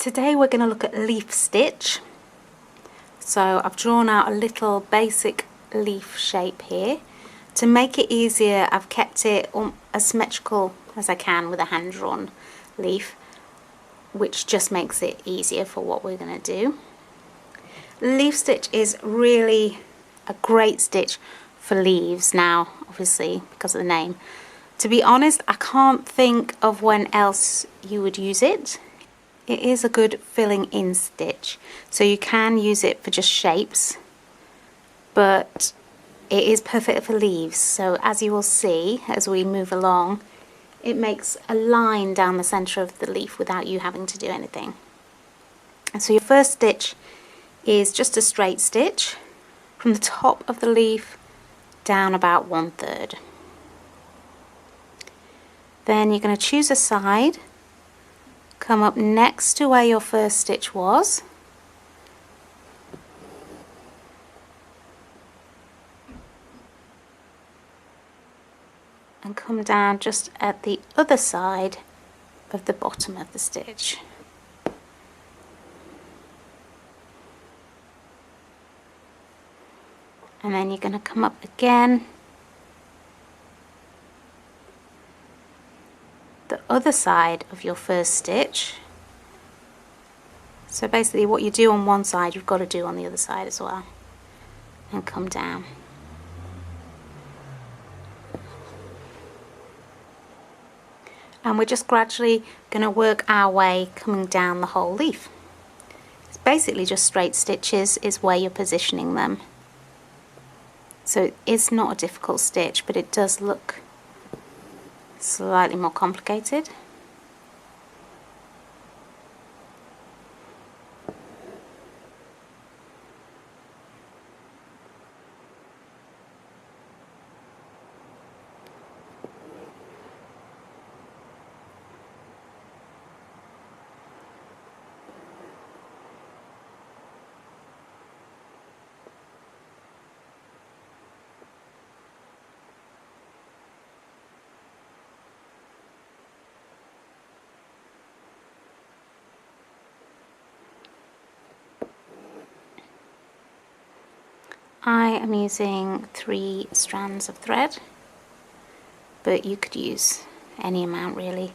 Today we're going to look at leaf stitch. So I've drawn out a little basic leaf shape here. To make it easier, I've kept it as symmetrical as I can with a hand-drawn leaf, which just makes it easier for what we're going to do. Leaf stitch is really a great stitch for leaves now, obviously because of the name. To be honest, I can't think of when else you would use it. It is a good filling in stitch, so you can use it for just shapes, but it is perfect for leaves. So as you will see as we move along, it makes a line down the center of the leaf without you having to do anything. And so your first stitch is just a straight stitch from the top of the leaf down about 1/3. Then you're going to choose a side, come up next to where your first stitch was, and come down just at the other side of the bottom of the stitch. And then you're going to come up again the other side of your first stitch. So basically what you do on one side you've got to do on the other side as well, and come down. And we're just gradually going to work our way coming down the whole leaf. It's basically just straight stitches is where you're positioning them. So it's not a difficult stitch, but it does look slightly more complicated. I am using 3 strands of thread, but you could use any amount really.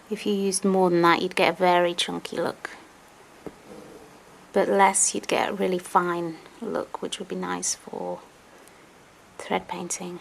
If you used more than that you'd get a very chunky look, but less you'd get a really fine look, which would be nice for thread painting.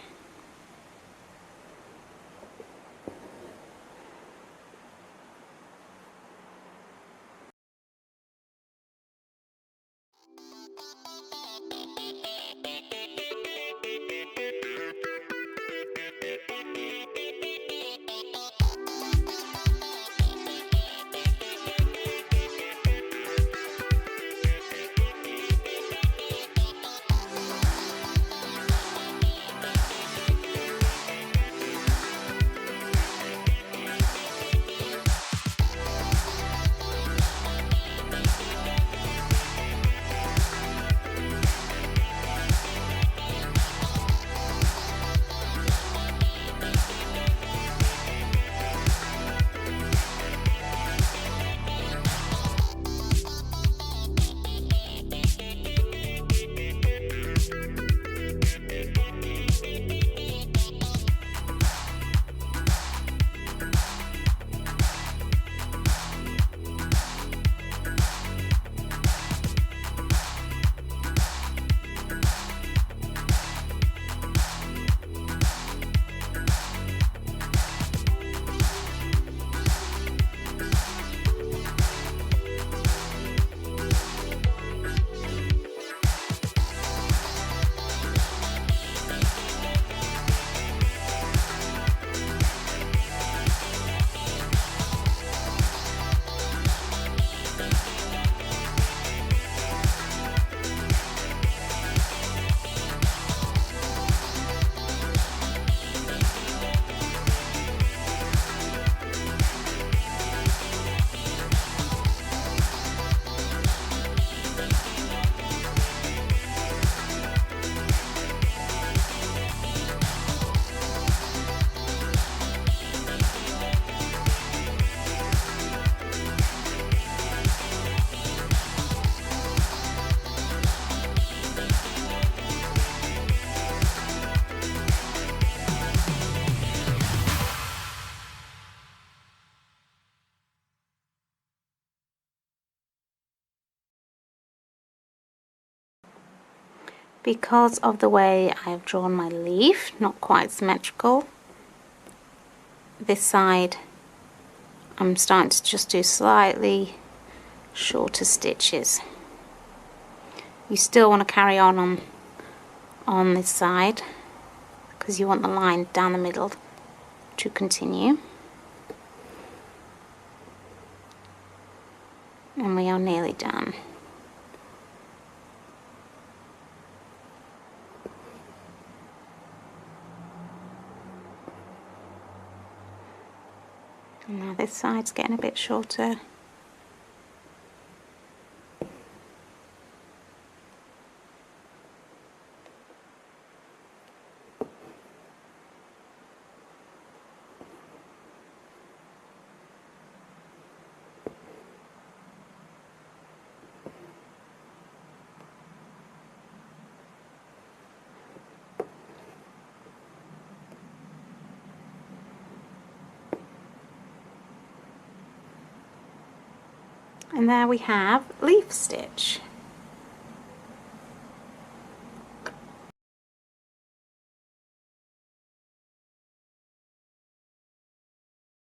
because of the way I have drawn my leaf, not quite symmetrical. This side I'm starting to just do slightly shorter stitches. You still want to carry on this side because you want the line down the middle to continue. And we are nearly done. And now this side's getting a bit shorter. And there we have leaf stitch.